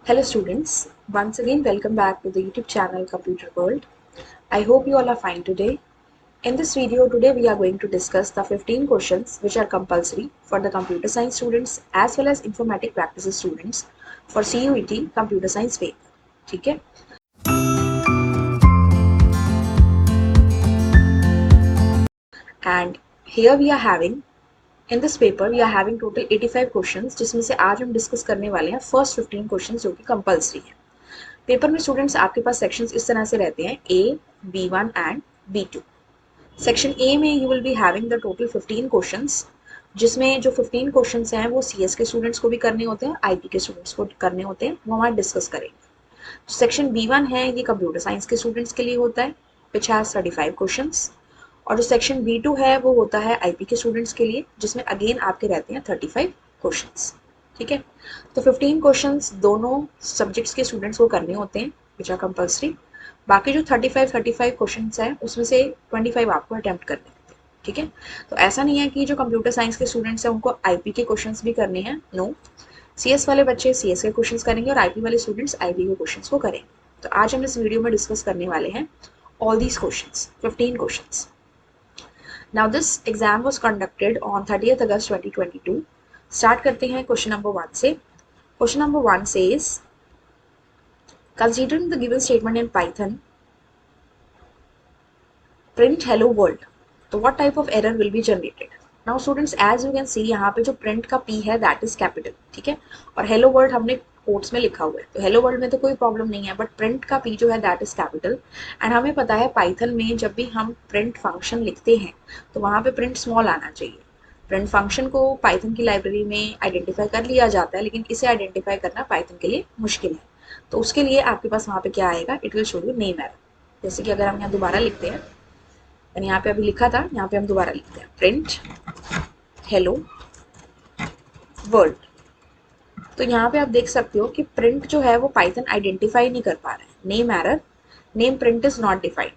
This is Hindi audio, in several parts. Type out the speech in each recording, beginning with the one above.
Hello students, once again welcome back to the YouTube channel Computer World. I hope you all are fine today. In this video today we are going to discuss the 15 questions which are compulsory for the computer science students as well as informatic practices students for CUET computer science paper. ठीक है? And here we are having in this paper we are having total 85 questions जिसमें से आज हम डिस्कस करने वाले हैं फर्स्ट 15 क्वेश्चंस जो कि कंपल्सरी है. पेपर में स्टूडेंट्स आपके पास सेक्शंस इस तरह से रहते हैं A, B1 and B2. Section A में you will be having the total 15 questions जिसमें जो 15 क्वेश्चंस हैं वो CS के स्टूडेंट्स को भी करने होते हैं, IP के स्टूडेंट्स को करने होते हैं, वो हमारे डिस्कस करेंगे. सेक्शन B1 है ये कंप्यूटर साइंस के स्टूडेंट्स के लिए होता है विच हैज 35 क्वेश्चंस. और जो सेक्शन B2 है वो होता है IP के स्टूडेंट्स के लिए जिसमें अगेन आपके रहते हैं 35 क्वेश्चंस. ठीक है, तो 15 क्वेश्चंस दोनों सब्जेक्ट्स के स्टूडेंट्स को करने होते हैं विच आर कंपल्सरी. बाकी जो 35 क्वेश्चंस हैं उसमें से 25 आपको अटेम्प्ट करने होते हैं. ठीक है, तो ऐसा नहीं है कि जो कंप्यूटर साइंस के स्टूडेंट्स हैं उनको IP के क्वेश्चंस भी करने हैं. नो, CS वाले बच्चे CS के क्वेश्चंस करेंगे और IP वाले स्टूडेंट्स IP के क्वेश्चंस को करेंगे. तो आज हम इस वीडियो में डिस्कस करने वाले हैं all these questions, 15 questions. Now this exam was conducted on 30th August 2022. Start करते हैं क्वेश्चन नंबर 1 से. Question number 1 says considering the given statement in Python print hello world, तो what type of error will be generated? Now students as you can see यहाँ पे जो print का P है that is capital. ठीक है, और hello world हमने कोट्स में लिखा हुआ है तो hello world में तो कोई प्रॉब्लम नहीं है, बट print का P जो है that is capital. एंड हमें पता है पाइथन में जब भी हम print फंक्शन लिखते हैं तो वहाँ पे print स्मॉल आना चाहिए. प्रिंट फंक्शन को पाइथन की लाइब्रेरी में आइडेंटिफाई कर लिया जाता है लेकिन इसे आइडेंटिफाई करना पाइथन के लिए मुश्किल है. तो उसके लिए आपके पास वहाँ पे क्या आएगा, it will show you name error. जैसे कि अगर हम यहाँ दोबारा लिखते हैं, यानी यहाँ पे अभी लिखा था, यहाँ पे हम दोबारा लिखते हैं प्रिंट हेलो वर्ल्ड. तो यहाँ पे आप देख सकते हो कि प्रिंट जो है वो पाइथन आइडेंटिफाई नहीं कर पा रहा है. Name error, name print is not defined.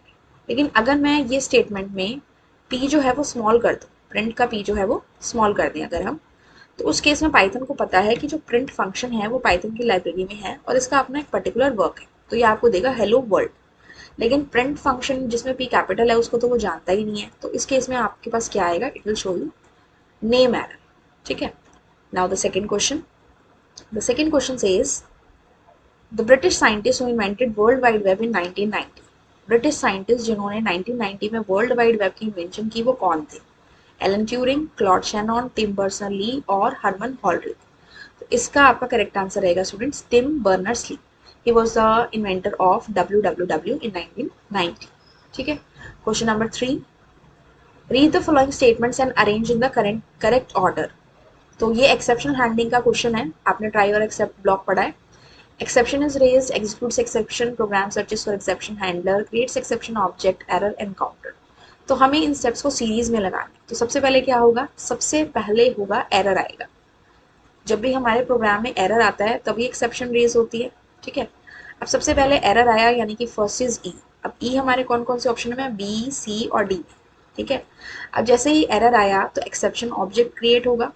लेकिन अगर मैं ये स्टेटमेंट में P जो है वो स्मॉल कर दूँ, प्रिंट का P जो है वो स्मॉल कर दें अगर हम, तो उस केस में पाइथन को पता है कि जो प्रिंट फंक्शन है वो पाइथन की लाइब्रेरी में है और इसका अपना एक पर्टिकुलर वर्क है, तो ये आपको देगा हेलो वर्ल्ड. लेकिन प्रिंट फंक्शन जिसमें P कैपिटल है उसको तो वो जानता ही नहीं है, तो इस केस में आपके पास क्या आएगा, it will show you name error. ठीक है, now the second question. The second question says the British scientist who invented World Wide Web in 1990. British scientist जिन्होंने 1990 में वर्ल्ड वाइड वेब की इन्वेंशन की वो कौन थे? Alan Turing, Claude Shannon, Tim Berners-Lee और हरमन हॉलरिच. तो इसका आपका करेक्ट आंसर रहेगा students Tim Berners-Lee. He was the inventor of WWW in 1990. ठीक है, question number 3. Read the following statements and arrange in the correct order. तो ये एक्सेप्शनल हैंडलिंग का क्वेश्चन है. आपने ट्राई और एक्सेप्ट ब्लॉक पढ़ा है. Exception is raised, executes exception, program searches for exception handler, creates exception object, error encounter. तो हमें इन स्टेप्स को सीरीज में लगाना. तो सबसे पहले क्या होगा, सबसे पहले होगा एरर आएगा. जब भी हमारे प्रोग्राम में एरर आता है तभी एक्सेप्शन रेज होती है. ठीक है, अब सबसे पहले एरर आया यानी कि फर्स्ट इज ई. अब ई हमारे कौन कौन से ऑप्शन में, B, C और D. ठीक है, अब जैसे ही एरर आया तो एक्सेप्शन ऑब्जेक्ट क्रिएट होगा.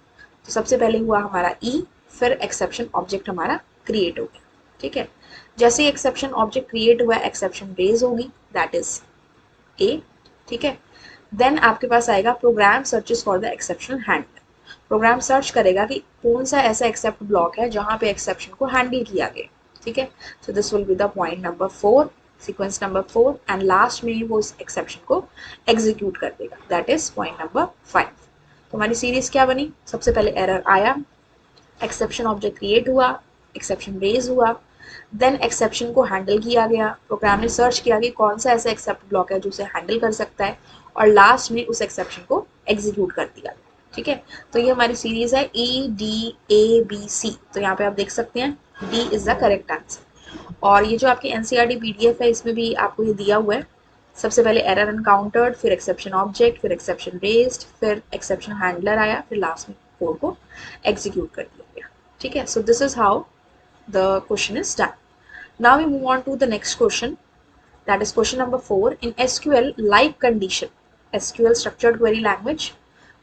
तो सबसे पहले हुआ हमारा ई, फिर एक्सेप्शन ऑब्जेक्ट हमारा क्रिएट हो गया. ठीक है, जैसे ही एक्सेप्शन ऑब्जेक्ट क्रिएट हुआ एक्सेप्शन रेज होगी, दैट इज ए. ठीक है, देन आपके पास आएगा program searches for the exceptional handler. Program search करेगा कि कौन सा ऐसा एक्सेप्ट ब्लॉक है जहां पे एक्सेप्शन को हैंडल किया गया. ठीक है, so this will be the point number 4, sequence number 4, and last में वो इस एक्सेप्शन को एग्जीक्यूट कर देगा, दैट इज पॉइंट नंबर 5. तो हमारी सीरीज क्या बनी, सबसे पहले एरर आया, एक्सेप्शन ऑब्जेक्ट क्रिएट हुआ, एक्सेप्शन रेज हुआ, देन एक्सेप्शन को हैंडल किया गया, प्रोग्राम ने सर्च किया कि कौन सा ऐसा एक्सेप्ट ब्लॉक है जो उसे हैंडल कर सकता है, और लास्ट में उस एक्सेप्शन को एग्जीक्यूट कर दिया. ठीक है, तो ये हमारी सीरीज है EDABC. तो यहाँ पे आप देख सकते हैं D is the correct answer. और ये जो आपकी NCERT PDF है इसमें भी आपको ये दिया हुआ है. सबसे पहले एरर एनकाउंटर्ड, फिर एक्सेप्शन ऑब्जेक्ट, फिर एक्सेप्शन रेज्ड, फिर एक्सेप्शन हैंडलर आया, फिर लास्ट में कोड को एग्जीक्यूट कर दिया गया. ठीक है, so this is how the question is done. Now we move on to the next question, that is question number 4. In SQL like condition, SQL structured query language,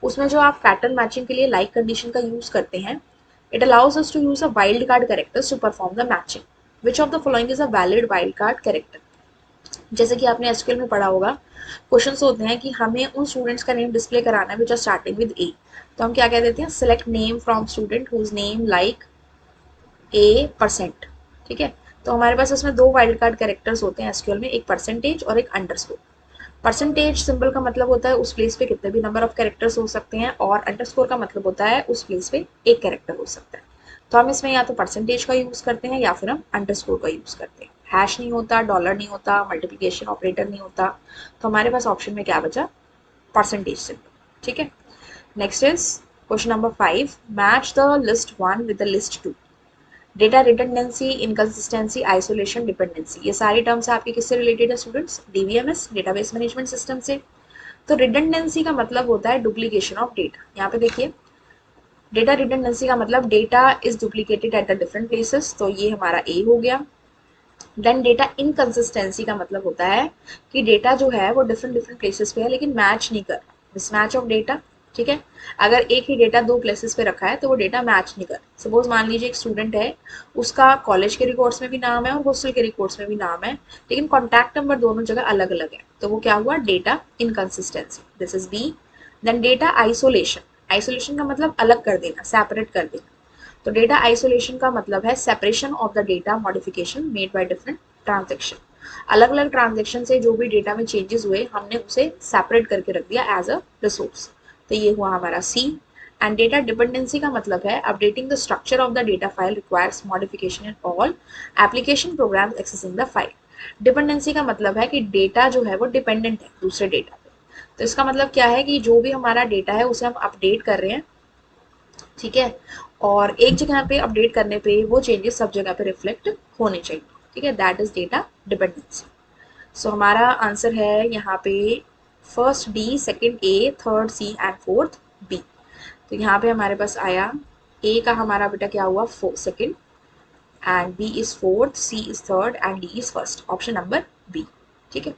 उसमें जो आप पैटर्न मैचिंग के लिए like condition का यूज करते हैं, It allows us to use a wildcard characters to perform the matching. Which of the following is a valid wildcard character? जैसे कि आपने एसक्यूएल में पढ़ा होगा, क्वेश्चंस होते हैं कि हमें उन स्टूडेंट्स का नेम डिस्प्ले कराना है which are starting with A, तो हम क्या कह देते हैं, select name from student whose name like A percent, ठीक है। तो हमारे पास इसमें दो वाइल्ड कार्ड कैरेक्टर्स होते हैं एसक्यूएल में, एक परसेंटेज और एक अंडरस्कोर। परसेंटेज सिंबल का मतलब होता है उस प्लेस पे कितने भी नंबर ऑफ कैरेक्टर्स हो सकते हैं, और अंडरस्कोर का मतलब होता है उस प्लेस पे एक कैरेक्टर हो सकता है। तो हम इसमें या तो परसेंटेज का यूज करते हैं या फिर हम अंडरस्कोर का यूज करते हैं। हैश नहीं होता, डॉलर नहीं होता, मल्टीप्लिकेशन ऑपरेटर नहीं होता, तो हमारे पास ऑप्शन में क्या बचा, परसेंटेज सिंबल, ठीक है। Next is question number 5, match the list 1 with the list 2। Data redundancy, inconsistency, isolation, dependency, ये सारी टर्म्स आपके किससे रिलेटेड है students, DBMS, database management system से। तो रिडंडेंसी का मतलब होता है डुप्लीकेशन ऑफ डेटा। यहाँ पे देखिए, डेटा रिडंडेंसी का मतलब data is duplicated at the different places, तो ये हमारा ए हो गया। देन डेटा इनकंसिस्टेंसी का मतलब होता है कि डेटा जो है वो डिफरेंट डिफरेंट प्लेसेस पे है लेकिन मैच नहीं कर, मिसमैच ऑफ डेटा, ठीक है। अगर एक ही डेटा दो प्लेसेस पे रखा है तो वो डेटा मैच नहीं कर। सपोज मान लीजिए एक स्टूडेंट है, उसका कॉलेज के रिकॉर्ड्स में भी नाम है और हॉस्टल के रिकॉर्ड्स में भी नाम है, लेकिन कॉन्टैक्ट नंबर दोनों जगह अलग अलग है, तो वो क्या हुआ, data inconsistency, this is B. Then data isolation, isolation का मतलब अलग कर देना, सेपरेट कर देना। तो डेटा आइसोलेशन का मतलब है separation of the data modification made by different transaction. अलग अलग ट्रांजेक्शन से जो भी डेटा में चेंजेस हुए हमने उसे सेपरेट करके रख दिया एज अ रिसोर्स, तो ये हुआ हमारा सी। एंड डेटा डिपेंडेंसी का मतलब है updating the structure of the data file requires modification in all application programs accessing the file. Dependency का मतलब है कि डेटा जो है वो डिपेंडेंट है दूसरे डेटा पे, तो इसका मतलब क्या है कि जो भी हमारा डेटा है उसे हम अपडेट कर रहे हैं, ठीक है, और एक जगह पे अपडेट करने पे वो चेंजेस सब जगह पे रिफ्लेक्ट होने चाहिए, ठीक है, that is data dependency. So हमारा आंसर है यहाँ पे first D, second A, third C and fourth B. तो यहाँ पे हमारे पास आया ए का हमारा बेटा क्या हुआ, second, and B is fourth, C is third and D is first, option number B, ठीक है।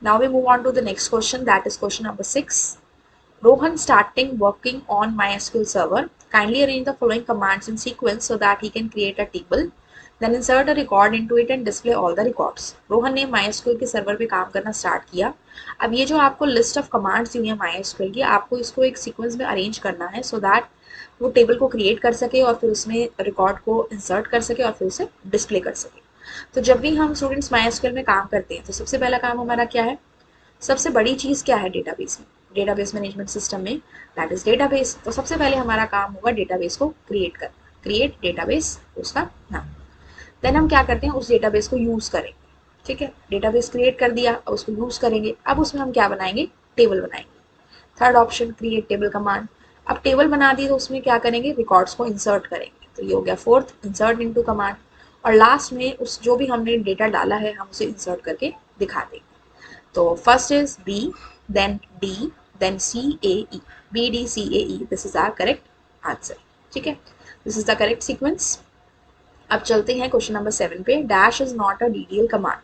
Now we move on to the next question, that is question number 6। Rohan starting working on MySQL server. Kindly arrange the following commands in sequence so that he can create a table. Then insert a record into it and display all the records. Rohan ने MySQL के सर्वर पे काम करना स्टार्ट किया। अब ये जो आपको लिस्ट ऑफ कमांड्स दी हुई है MySQL की, आपको इसको एक सीक्वेंस में अरेंज करना है सो दैट वो टेबल को क्रिएट कर सके और फिर उसमें रिकॉर्ड को इंसर्ट कर सके और फिर उसे डिस्प्ले कर सके। तो जब भी हम स्टूडेंट्स MySQL में काम करते हैं तो सबसे पहला काम हमारा क्या है, सबसे बड़ी चीज़ क्या है डेटाबेस में, डेटाबेस मैनेजमेंट सिस्टम में, दैट इज डेटाबेस। तो सबसे पहले हमारा काम होगा डेटाबेस को क्रिएट करना, क्रिएट डेटाबेस उसका नाम। देन हम क्या करते हैं, उस डेटाबेस को यूज़ करेंगे, ठीक है। डेटाबेस क्रिएट कर दिया, अब उसको यूज़ करेंगे, अब उसमें हम क्या बनाएंगे, टेबल बनाएंगे। Third option create table command. अब टेबल बना दी तो उसमें क्या करेंगे, रिकॉर्ड्स को इंसर्ट करेंगे, तो ये हो गया फोर्थ, इंसर्ट इनटू कमांड। और लास्ट में उस जो भी हमने डेटा डाला है हम उसे इंसर्ट करके दिखा देंगे। तो first is B, then D, then C A E, B D C A E, this is our correct answer, ठीक है, this is the correct sequence. अब चलते हैं क्वेश्चन नंबर 7 पे। Dash is not a DDL command.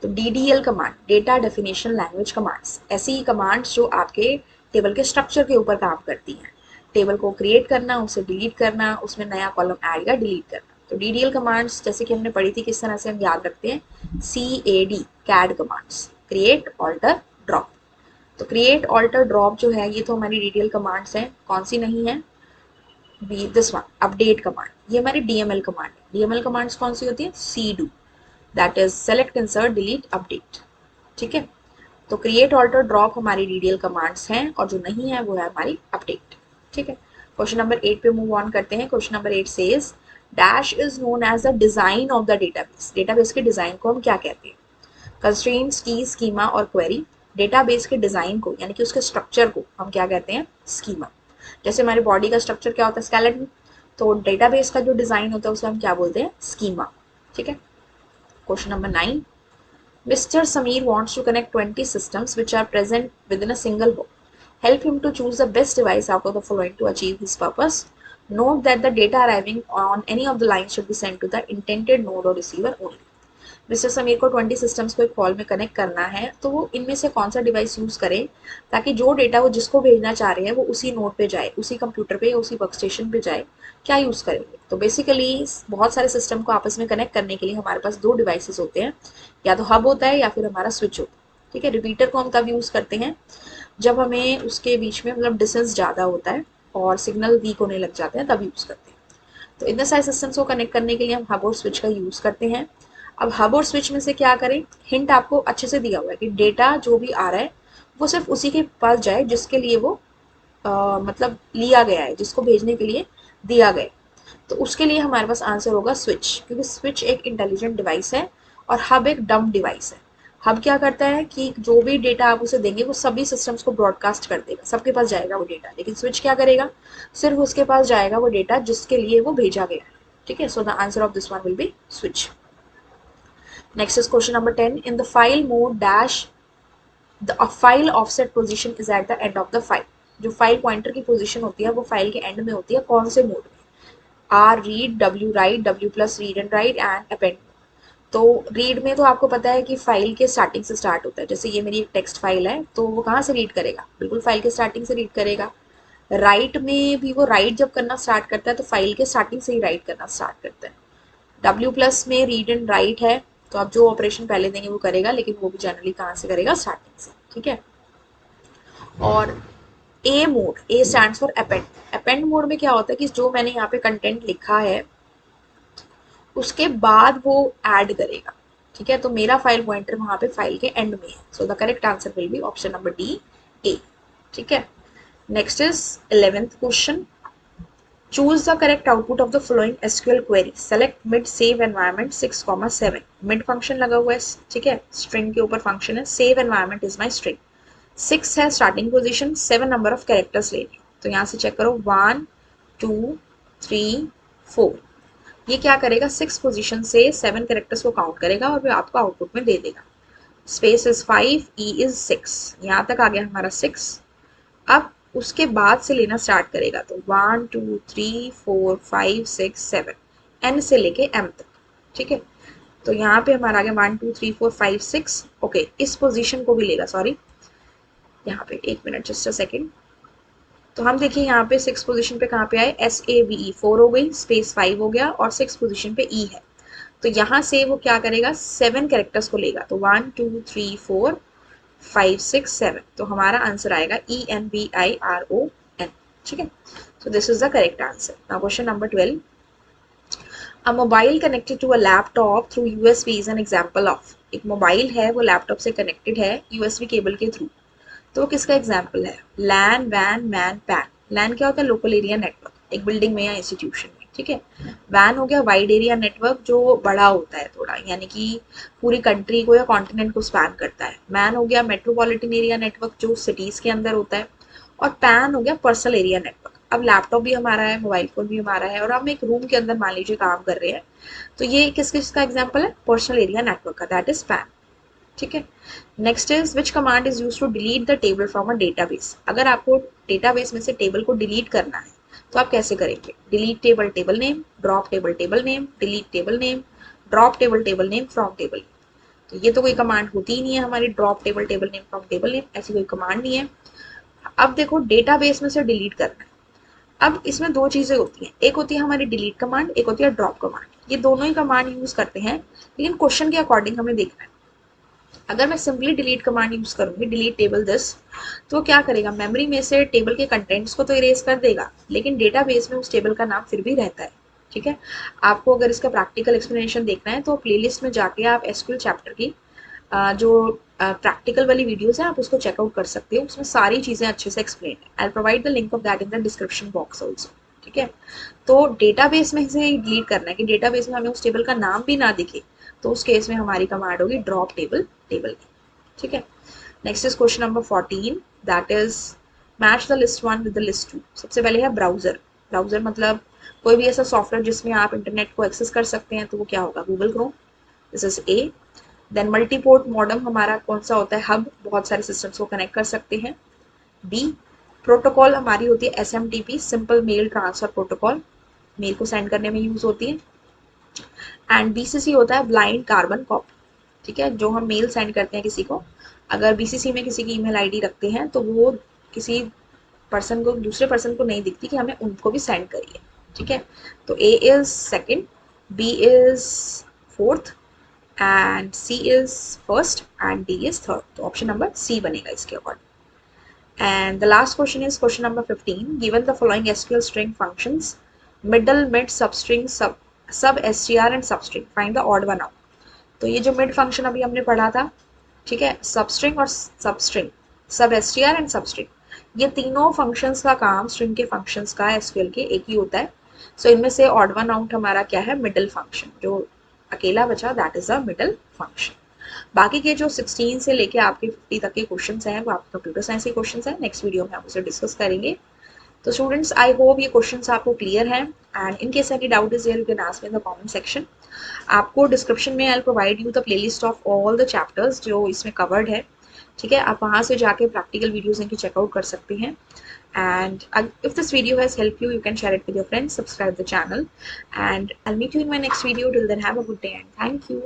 तो DDL command, data definition language commands, ऐसी कमांड्स जो आपके टेबल के स्ट्रक्चर के ऊपर काम करती हैं, टेबल को क्रिएट करना, उसे डिलीट करना, उसमें नया कॉलम ऐड या डिलीट करना। तो डीडीएल कमांड्स जैसे कि हमने पढ़ी थी किस तरह से हम याद रखते हैं, CAD, CAD commands, create alter drop. तो क्रिएट ऑल्टर ड्रॉप जो है ये तो हमारी डीडीएल कमांड्स हैं, कौन सी नहीं है, B this one, update command, ये हमारी डीएमएल कमांड है। डीएमएल कमांड्स कौन सी होती है, CDO, that is select insert delete update, ठीक है। तो क्रिएट ऑल्टर ड्रॉप हमारी डीडीएल कमांड्स हैं और जो नहीं है वो है हमारी अपडेट, ठीक है। क्वेश्चन नंबर 8 पे मूव ऑन करते हैं। Question number 8 says dash is known as the design of the database. Database के डिजाइन को हम क्या कहते हैं, कंस्ट्रेंट्स, की, स्कीमा और क्वेरी। डेटाबेस के डिजाइन को यानी कि उसके स्ट्रक्चर को हम क्या कहते हैं, स्कीमा। जैसे हमारी बॉडी का स्ट्रक्चर क्या होता है, स्केलेटन, तो डेटाबेस का जो डिजाइन होता है उसे हम क्या बोलते हैं, स्कीमा, ठीक है। Question number 9, Mr. Sameer wants to connect 20 systems which are present within a single book. Help him to choose the best device out of the following to achieve his purpose. Note that the data arriving on any of the lines should be sent to the intended node or receiver only. Mister Sameer को 20 सिस्टम्स को एक कॉल में कनेक्ट करना है, तो वो इनमें से कौन सा डिवाइस यूज़ करें ताकि जो डेटा वो जिसको भेजना चाह रहे हैं वो उसी नोड पे जाए, उसी कंप्यूटर पे या उसी वर्क स्टेशन पे जाए, क्या यूज़ करेंगे? तो बेसिकली बहुत सारे सिस्टम को आपस में कनेक्ट करने के लिए हमारे पास दो डिवाइसेस होते हैं, या तो हब होता है या फिर हमारा स्विच होता है। ठीक है, रिपीटर को हम तब यूज़ करते हैं जब हमें उसके बीच में मतलब डिस्टेंस ज़्यादा होता है और सिग्नल वीक होने लग जाते हैं, तब यूज़ करते हैं। तो इतने सारे सिस्टम्स को कनेक्ट करने के लिए हम हब और स्विच का यूज़ करते हैं। अब हब और स्विच में से क्या करें, हिंट आपको अच्छे से दिया हुआ है कि डेटा जो भी आ रहा है वो सिर्फ उसी के पास जाए जिसके लिए वो मतलब लिया गया है, जिसको भेजने के लिए दिया गया है। तो उसके लिए हमारे पास आंसर होगा स्विच, क्योंकि स्विच एक इंटेलिजेंट डिवाइस है और हब एक डम्ब डिवाइस है। हब क्या करता है कि जो भी डेटा आप उसे देंगे वो सभी सिस्टम्स को ब्रॉडकास्ट कर देगा, सबके पास जाएगा वो डेटा। लेकिन स्विच क्या करेगा, सिर्फ उसके पास जाएगा वो डेटा जिसके लिए वो भेजा गया है। ठीक है, so the answer of this one will be switch. Next is question number 10, in the file mode dash the file offset position is at the end of the file. जो फाइल पॉइंटर की पोजीशन होती है वो फाइल के एंड में होती है, कौन से मोड में? R read, W write, W plus read and write and append. तो रीड में तो आपको पता है कि फाइल के स्टार्टिंग से स्टार्ट होता है। जैसे ये मेरी एक टेक्स्ट फाइल है तो वो कहाँ से रीड करेगा, बिल्कुल फाइल के स्टार्टिंग से रीड करेगा। राइट में भी वो राइट जब करना स्टार्ट करता है तो फाइल के स्टार्टिंग से ही राइट करना स्टार्ट करता है। डब्ल्यू प्लस में रीड एंड राइट है, तो आप जो ऑपरेशन पहले देंगे वो करेगा, लेकिन वो भी जनरली कहाँ से करेगा, स्टार्टिंग से। ठीक है, और A mode, A stand for append. Append mode में क्या होता है कि जो मैंने यहाँ पे कंटेंट लिखा है उसके बाद वो ऐड करेगा। ठीक है, तो मेरा फाइल पॉइंटर वहां पे फाइल के एंड में है, so the correct answer will be option number D, A. ठीक है, next is 11th question, choose the correct output of the following SQL query, select mid save environment 6,7। मिड फंक्शन लगा हुआ है, ठीक है, स्ट्रिंग के ऊपर फंक्शन है, save environment is my string, 6 है starting position, 7 number of characters लेने। तो यहाँ से चेक करो 1 2 3 4, ये क्या करेगा, 6 पोजीशन से 7 कैरेक्टर्स को काउंट करेगा और वो आपको आउटपुट में दे देगा। स्पेस इज 5, ई इज 6, यहाँ तक आ गया हमारा 6। अब उसके बाद से लेना स्टार्ट करेगा, तो 1 2 3 4 5 6 7, एन से लेके एम तक। ठीक है, तो यहाँ पे हमारा आ गया 1 2 3 4 5 6। ओके, इस पोजीशन को भी लेगा, सॉरी यहाँ पे एक मिनट, जस्ट अ सेकेंड। तो हम देखिए यहाँ पे 6 पोजीशन पे कहाँ पे आए, एस ए वी ई, 4 हो गई, स्पेस 5 हो गया और 6 पोजीशन पे ई है। तो यहाँ से वो क्या करेगा, 7 कैरेक्टर्स को लेगा, तो 1 2 3 4 5 6 7, तो हमारा आंसर आएगा E N B I R O N. ठीक है, so this is the correct answer. Now question number 12, a mobile connected to a laptop through USB is an example of. एक मोबाइल है वो लैपटॉप से कनेक्टेड है यूएसबी केबल के थ्रू, तो किसका एग्जाम्पल है? लैन, वैन, मैन, पैन। लैन क्या होता है, लोकल एरिया नेटवर्क, एक बिल्डिंग में या इंस्टीट्यूशन में। ठीक है, वैन हो गया वाइड एरिया नेटवर्क, जो बड़ा होता है थोड़ा, यानी कि पूरी कंट्री को या कॉन्टिनेंट को स्पैन करता है। मैन हो गया मेट्रोपॉलिटन एरिया नेटवर्क, जो सिटीज के अंदर होता है। और पैन हो गया पर्सनल एरिया नेटवर्क। अब लैपटॉप भी हमारा है, मोबाइल फोन भी हमारा है, और हम एक रूम के अंदर मान लीजिए काम कर रहे हैं, तो ये किस किस का एग्जाम्पल है, पर्सनल एरिया नेटवर्क का, दैट इज पैन। ठीक है, next is which command is use to delete the table from a database. अगर आपको डेटाबेस में से टेबल को डिलीट करना है तो आप कैसे करेंगे? Delete table, table name, drop table, table name, delete table name, drop table, table name from table. तो ये तो कोई कमांड होती ही नहीं है हमारी, drop table, table name from table name, ऐसी कोई कमांड नहीं है। अब देखो डेटाबेस में से डिलीट करना है, अब इसमें दो चीजें होती हैं, एक होती है हमारी डिलीट कमांड, एक होती है ड्रॉप कमांड। ये दोनों ही कमांड यूज करते हैं, लेकिन क्वेश्चन के अकॉर्डिंग हमें देखना है। अगर मैं सिंपली डिलीट कमांड यूज करूंगी, डिलीट टेबल दिस, तो क्या करेगा, मेमोरी में से टेबल के कंटेंट्स को तो इरेज कर देगा, लेकिन डेटाबेस में उस टेबल का नाम फिर भी रहता है। ठीक है, आपको अगर इसका प्रैक्टिकल एक्सप्लेनेशन देखना है तो प्लेलिस्ट में जाके आप एसक्यूएल चैप्टर की जो प्रैक्टिकल वाली वीडियोस है आप उसको चेकआउट कर सकते हो, उसमें सारी चीजें अच्छे से एक्सप्लेन है। I provide the link of that in the description box also. ठीक है, तो डेटाबेस में से डिलीट करना है कि डेटाबेस में हमें उस टेबल का नाम भी ना दिखे, तो उस केस में हमारी कमांड होगी ड्रॉप टेबल, टेबल। ठीक है, next is question number 14, that is match the list one with the list two. सबसे पहले है ब्राउजर। ब्राउजर मतलब कोई भी ऐसा सॉफ्टवेयर जिसमें आप इंटरनेट को एक्सेस कर सकते हैं, तो वो क्या होगा, Google Chrome, this is A. Then multiport modem हमारा कौन सा होता है, हब, बहुत सारे सिस्टम्स को कनेक्ट कर सकते हैं। बी, प्रोटोकॉल हमारी होती है SMTP, simple mail transfer protocol, mail को सेंड करने में यूज होती है। एंड बीसीसी होता है ब्लाइंड कार्बन कॉपी। ठीक है, जो हम मेल सेंड करते हैं किसी को, अगर बीसीसी में किसी की ईमेल आईडी रखते हैं तो वो किसी पर्सन को, दूसरे पर्सन को नहीं दिखती कि हमें उनको भी सेंड करिए, ठीक है। तो A is second, B is fourth and C is first and D is third. तो ऑप्शन नंबर सी बनेगा इसके according. And the last question is question number 15. Given the following SQL string functions, middle, mid, substring, sub str and substring, find the odd one out. तो ये जो mid function अभी हमने पढ़ा था, ठीक है, substring और substring, sub str and substring, ये तीनों functions का काम string के functions का SQL के एक ही होता है। So इनमें से odd one out हमारा क्या है, middle function, जो अकेला बचा that is a middle function। बाकी के जो 16 से लेके आपके 50 तक के क्वेश्चंस हैं वो आपके कंप्यूटर साइंस के क्वेश्चंस हैं। नेक्स्ट वीडियो में हम उसे डिस्कस करेंगे। तो स्टूडेंट्स, आई होप ये क्वेश्चंस आपको क्लियर हैं and in case any doubt is there you can ask me in the comment section. आपको डिस्क्रिप्शन में I provide you the playlist of all the chapters जो इसमें कवर्ड है, ठीक है। आप वहाँ से जाके प्रैक्टिकल वीडियोज इनकी चेकआउट कर सकते हैं। And if this video has helped you, you can share it with your friends, subscribe the channel, and I'll meet you in my next video. Till then, have a good day and thank you.